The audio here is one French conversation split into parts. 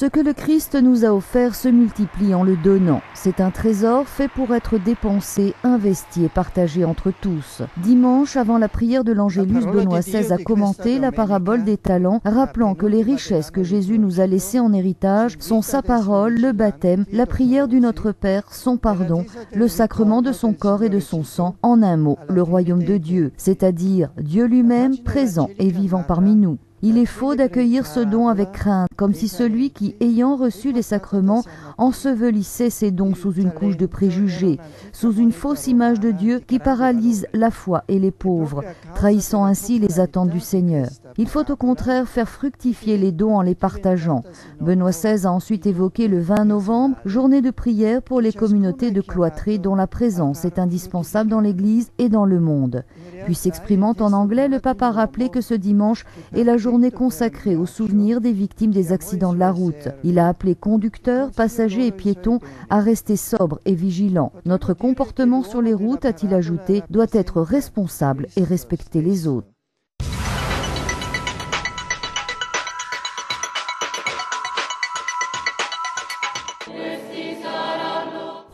que le Christ nous a offert se multiplie en le donnant. C'est un trésor fait pour être dépensé, investi et partagé entre tous. Dimanche, avant la prière de l'Angélus, Benoît XVI a commenté la parabole des talents, rappelant que les richesses que Jésus nous a laissées en héritage sont sa parole, le baptême, la prière du Notre Père, son pardon, le sacrement de son corps et de son sang, en un mot, le royaume de Dieu, c'est-à-dire Dieu lui-même présent et vivant parmi nous. Il est faux d'accueillir ce don avec crainte, comme si celui qui, ayant reçu les sacrements, ensevelissait ses dons sous une couche de préjugés, sous une fausse image de Dieu qui paralyse la foi et les pauvres, trahissant ainsi les attentes du Seigneur. Il faut au contraire faire fructifier les dons en les partageant. Benoît XVI a ensuite évoqué le 20 novembre, journée de prière pour les communautés de cloîtrés dont la présence est indispensable dans l'Église et dans le monde. Puis s'exprimant en anglais, le pape a rappelé que ce dimanche est la journée consacrée au souvenir des victimes des accidents de la route. Il a appelé conducteurs, passagers et piétons à rester sobres et vigilants. Notre comportement sur les routes, a-t-il ajouté, doit être responsable et respecter les autres.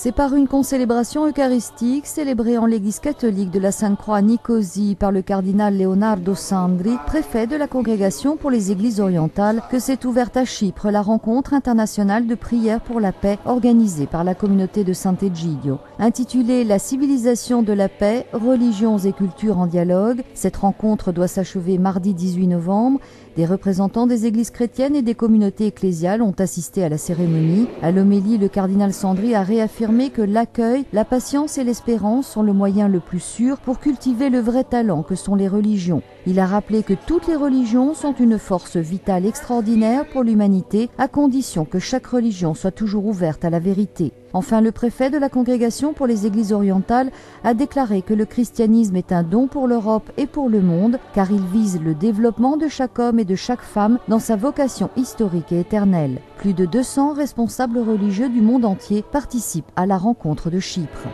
C'est par une concélébration eucharistique célébrée en l'église catholique de la Sainte-Croix à Nicosie par le cardinal Leonardo Sandri, préfet de la Congrégation pour les Églises orientales, que s'est ouverte à Chypre la rencontre internationale de prière pour la paix organisée par la communauté de Sant'Egidio. Intitulée « La civilisation de la paix, religions et cultures en dialogue », cette rencontre doit s'achever mardi 18 novembre. Des représentants des églises chrétiennes et des communautés ecclésiales ont assisté à la cérémonie. À l'homélie, le cardinal Sandri a réaffirmé que l'accueil, la patience et l'espérance sont le moyen le plus sûr pour cultiver le vrai talent que sont les religions. Il a rappelé que toutes les religions sont une force vitale extraordinaire pour l'humanité, à condition que chaque religion soit toujours ouverte à la vérité. Enfin, le préfet de la Congrégation pour les Églises orientales a déclaré que le christianisme est un don pour l'Europe et pour le monde, car il vise le développement de chaque homme et de chaque femme dans sa vocation historique et éternelle. Plus de 200 responsables religieux du monde entier participent à la rencontre de Chypre.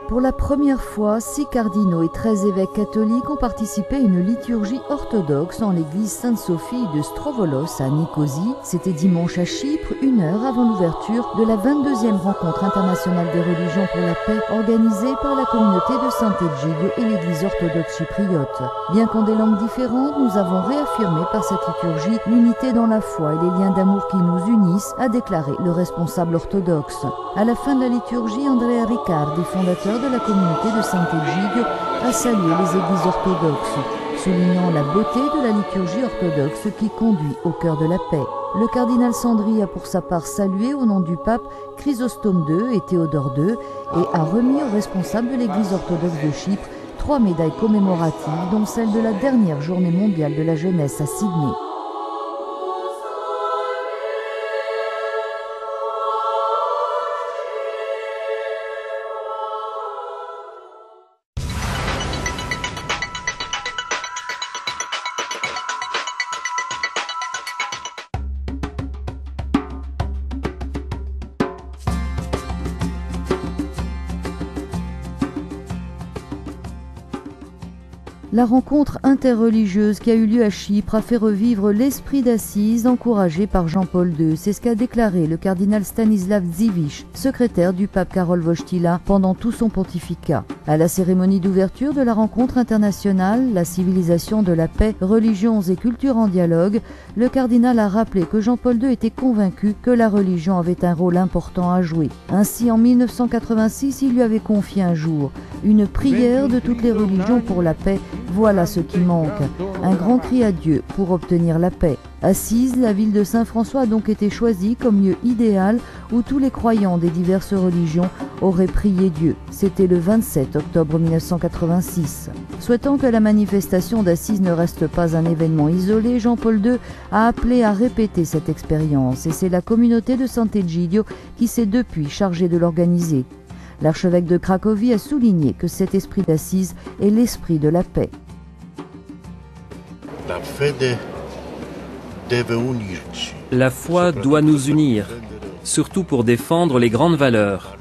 Pour la première fois, 6 cardinaux et 13 évêques catholiques ont participé à une liturgie orthodoxe dans l'église Sainte-Sophie de Strovolos à Nicosie. C'était dimanche à Chypre, 1 heure avant l'ouverture de la 22e rencontre internationale des religions pour la paix organisée par la communauté de Sant'Egidio et l'église orthodoxe chypriote. Bien qu'en des langues différentes, nous avons réaffirmé par cette liturgie l'unité dans la foi et les liens d'amour qui nous unissent, a déclaré le responsable orthodoxe. À la fin de la liturgie, Andrea Riccardi, fondateur de la communauté de Sant'Egidio, a salué les églises orthodoxes, soulignant la beauté de la liturgie orthodoxe qui conduit au cœur de la paix. Le cardinal Sandri a pour sa part salué au nom du pape Chrysostome II et Théodore II et a remis aux responsables de l'église orthodoxe de Chypre 3 médailles commémoratives, dont celle de la dernière journée mondiale de la jeunesse à Sydney. La rencontre interreligieuse qui a eu lieu à Chypre a fait revivre l'esprit d'Assise encouragé par Jean-Paul II. C'est ce qu'a déclaré le cardinal Stanislav Dziwisz, secrétaire du pape Karol Wojtyła, pendant tout son pontificat. À la cérémonie d'ouverture de la rencontre internationale, la civilisation de la paix, religions et cultures en dialogue, le cardinal a rappelé que Jean-Paul II était convaincu que la religion avait un rôle important à jouer. Ainsi, en 1986, il lui avait confié un jour une prière de toutes les religions pour la paix. Voilà ce qui manque, un grand cri à Dieu pour obtenir la paix. Assise, la ville de Saint-François a donc été choisie comme lieu idéal où tous les croyants des diverses religions auraient prié Dieu. C'était le 27 octobre 1986. Souhaitant que la manifestation d'Assise ne reste pas un événement isolé, Jean-Paul II a appelé à répéter cette expérience et c'est la communauté de Sant'Egidio qui s'est depuis chargée de l'organiser. L'archevêque de Cracovie a souligné que cet esprit d'Assise est l'esprit de la paix. La fede La foi doit nous unir, surtout pour défendre les grandes valeurs,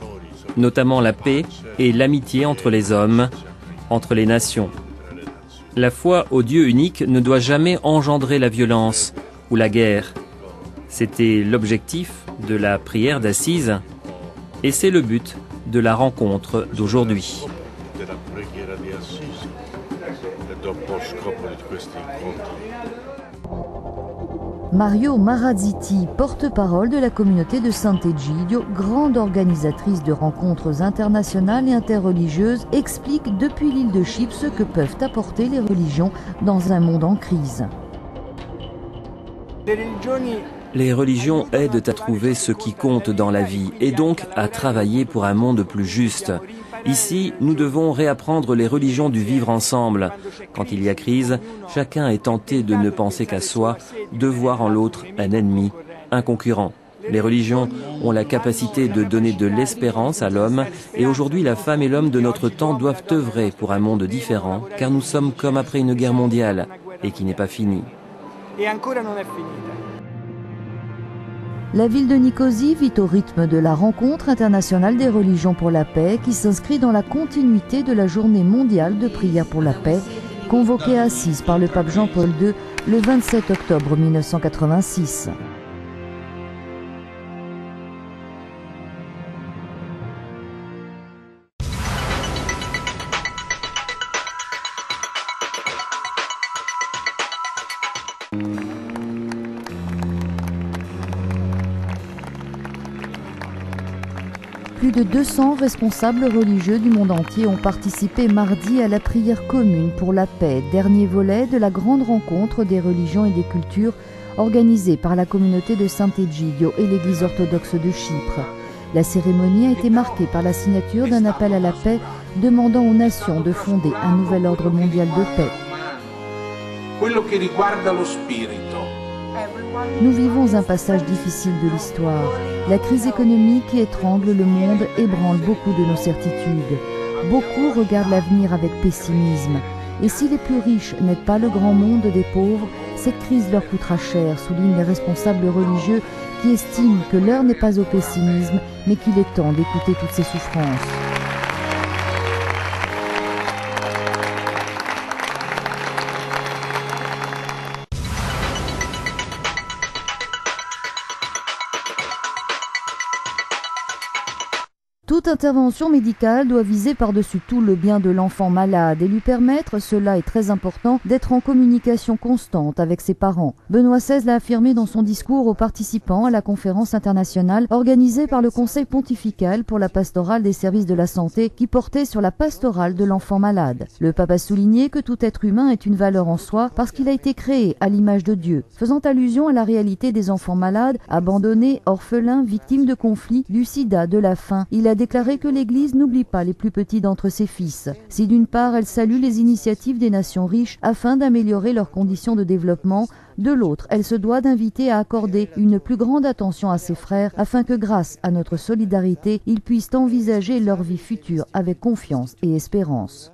notamment la paix et l'amitié entre les hommes, entre les nations. La foi au Dieu unique ne doit jamais engendrer la violence ou la guerre. C'était l'objectif de la prière d'Assise et c'est le but de la rencontre d'aujourd'hui. Mario Marazziti, porte-parole de la communauté de Sant'Egidio, grande organisatrice de rencontres internationales et interreligieuses, explique depuis l'île de Chypre ce que peuvent apporter les religions dans un monde en crise. Les religions aident à trouver ce qui compte dans la vie et donc à travailler pour un monde plus juste. Ici, nous devons réapprendre les religions du vivre ensemble. Quand il y a crise, chacun est tenté de ne penser qu'à soi, de voir en l'autre un ennemi, un concurrent. Les religions ont la capacité de donner de l'espérance à l'homme et aujourd'hui la femme et l'homme de notre temps doivent œuvrer pour un monde différent car nous sommes comme après une guerre mondiale et qui n'est pas finie. La ville de Nicosie vit au rythme de la rencontre internationale des religions pour la paix qui s'inscrit dans la continuité de la journée mondiale de prière pour la paix, convoquée à Assise par le pape Jean-Paul II le 27 octobre 1986. Plus de 200 responsables religieux du monde entier ont participé mardi à la prière commune pour la paix, dernier volet de la grande rencontre des religions et des cultures organisée par la communauté de Sant'Egidio et l'Église orthodoxe de Chypre. La cérémonie a été marquée par la signature d'un appel à la paix demandant aux nations de fonder un nouvel ordre mondial de paix. Nous vivons un passage difficile de l'histoire. La crise économique qui étrangle le monde ébranle beaucoup de nos certitudes. Beaucoup regardent l'avenir avec pessimisme. Et si les plus riches n'aident pas le grand monde des pauvres, cette crise leur coûtera cher, soulignent les responsables religieux qui estiment que l'heure n'est pas au pessimisme, mais qu'il est temps d'écouter toutes ces souffrances. Toute intervention médicale doit viser par-dessus tout le bien de l'enfant malade et lui permettre, cela est très important, d'être en communication constante avec ses parents. Benoît XVI l'a affirmé dans son discours aux participants à la conférence internationale organisée par le Conseil pontifical pour la pastorale des services de la santé qui portait sur la pastorale de l'enfant malade. Le pape a souligné que tout être humain est une valeur en soi parce qu'il a été créé à l'image de Dieu, faisant allusion à la réalité des enfants malades, abandonnés, orphelins, victimes de conflits, du sida, de la faim. Il a déclaré que l'Église n'oublie pas les plus petits d'entre ses fils. Si d'une part elle salue les initiatives des nations riches afin d'améliorer leurs conditions de développement, de l'autre elle se doit d'inviter à accorder une plus grande attention à ses frères afin que grâce à notre solidarité, ils puissent envisager leur vie future avec confiance et espérance.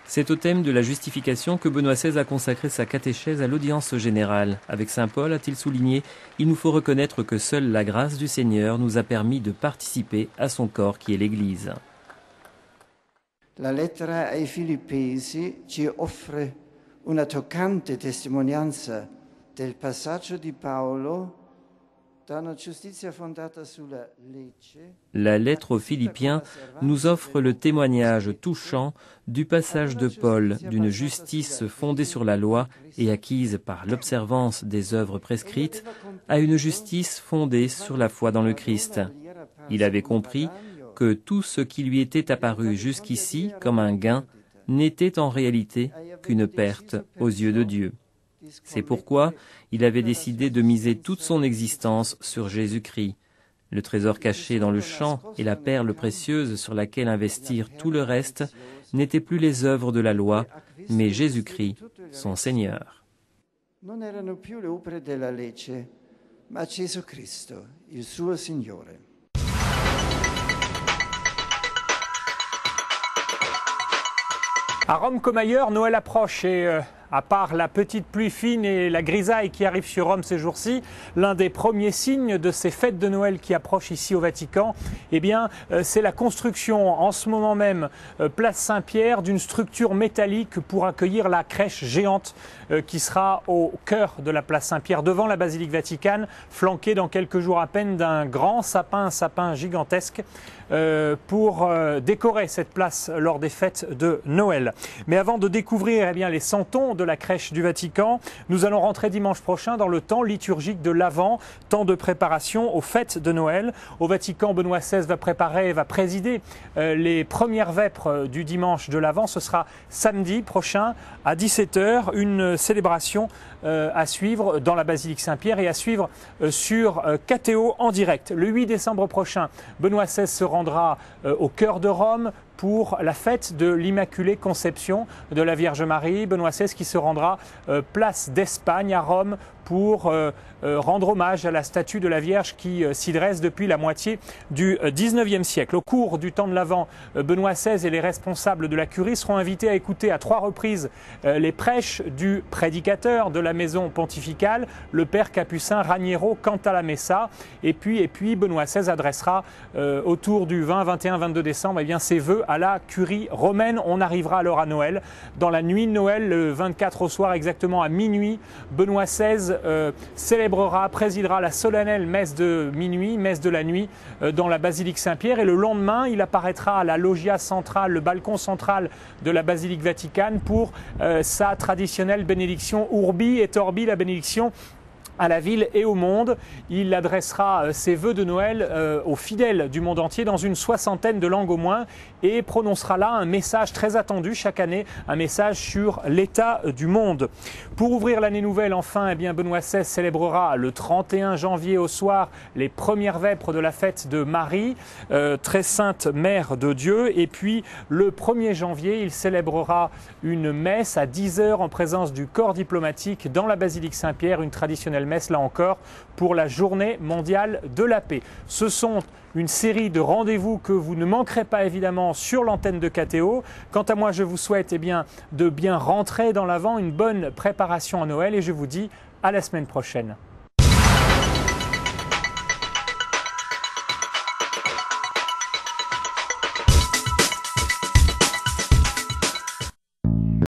C'est au thème de la justification que Benoît XVI a consacré sa catéchèse à l'audience générale. Avec saint Paul, a-t-il souligné, il nous faut reconnaître que seule la grâce du Seigneur nous a permis de participer à son corps qui est l'Église. La lettera ai Filippesi ci offre una toccante testimonianza del passaggio di Paolo. La lettre aux Philippiens nous offre le témoignage touchant du passage de Paul d'une justice fondée sur la loi et acquise par l'observance des œuvres prescrites à une justice fondée sur la foi dans le Christ. Il avait compris que tout ce qui lui était apparu jusqu'ici comme un gain n'était en réalité qu'une perte aux yeux de Dieu. C'est pourquoi il avait décidé de miser toute son existence sur Jésus-Christ, le trésor caché dans le champ et la perle précieuse sur laquelle investir tout le reste n'étaient plus les œuvres de la loi, mais Jésus-Christ, son Seigneur. Non erano più le opere della legge, ma Gesù Cristo, il suo Signore. À Rome comme ailleurs, Noël approche et à part la petite pluie fine et la grisaille qui arrive sur Rome ces jours-ci, l'un des premiers signes de ces fêtes de Noël qui approchent ici au Vatican, eh bien, c'est la construction en ce moment même, place Saint-Pierre, d'une structure métallique pour accueillir la crèche géante qui sera au cœur de la place Saint-Pierre, devant la basilique Vaticane, flanquée dans quelques jours à peine d'un grand sapin, un sapin gigantesque, pour décorer cette place lors des fêtes de Noël. Mais avant de découvrir les santons de la crèche du Vatican, nous allons rentrer dimanche prochain dans le temps liturgique de l'Avent, temps de préparation aux fêtes de Noël. Au Vatican, Benoît XVI va présider les premières vêpres du dimanche de l'Avent. Ce sera samedi prochain à 17 h, une célébration à suivre dans la basilique Saint-Pierre et à suivre sur KTO en direct. Le 8 décembre prochain, Benoît XVI se rendra au cœur de Rome pour la fête de l'Immaculée Conception de la Vierge Marie. Benoît XVI qui se rendra place d'Espagne à Rome pour rendre hommage à la statue de la Vierge qui s'y dresse depuis la moitié du XIXe siècle. Au cours du temps de l'Avent, Benoît XVI et les responsables de la curie seront invités à écouter à 3 reprises les prêches du prédicateur de la maison pontificale, le père capucin Raniero Cantalamessa. Et puis Benoît XVI adressera autour du 20, 21, 22 décembre ses vœux à la curie romaine. On arrivera alors à Noël. Dans la nuit de Noël, le 24 au soir, exactement à minuit, Benoît XVI présidera la solennelle messe de minuit, messe de la nuit, dans la basilique Saint-Pierre. Et le lendemain, il apparaîtra à la loggia centrale, le balcon central de la basilique Vaticane, pour sa traditionnelle bénédiction Urbi et Orbi, la bénédiction à la ville et au monde. Il adressera ses vœux de Noël aux fidèles du monde entier dans une 60aine de langues au moins et prononcera là un message très attendu chaque année, un message sur l'état du monde. Pour ouvrir l'année nouvelle, enfin, Benoît XVI célébrera le 31 janvier au soir les premières vêpres de la fête de Marie, très sainte Mère de Dieu. Et puis le 1er janvier, il célébrera une messe à 10 h en présence du corps diplomatique dans la basilique Saint-Pierre, une traditionnelle messe là encore pour la journée mondiale de la paix. Ce sont une série de rendez-vous que vous ne manquerez pas évidemment sur l'antenne de KTO. Quant à moi, je vous souhaite de bien rentrer dans l'Avent, une bonne préparation à Noël et je vous dis à la semaine prochaine.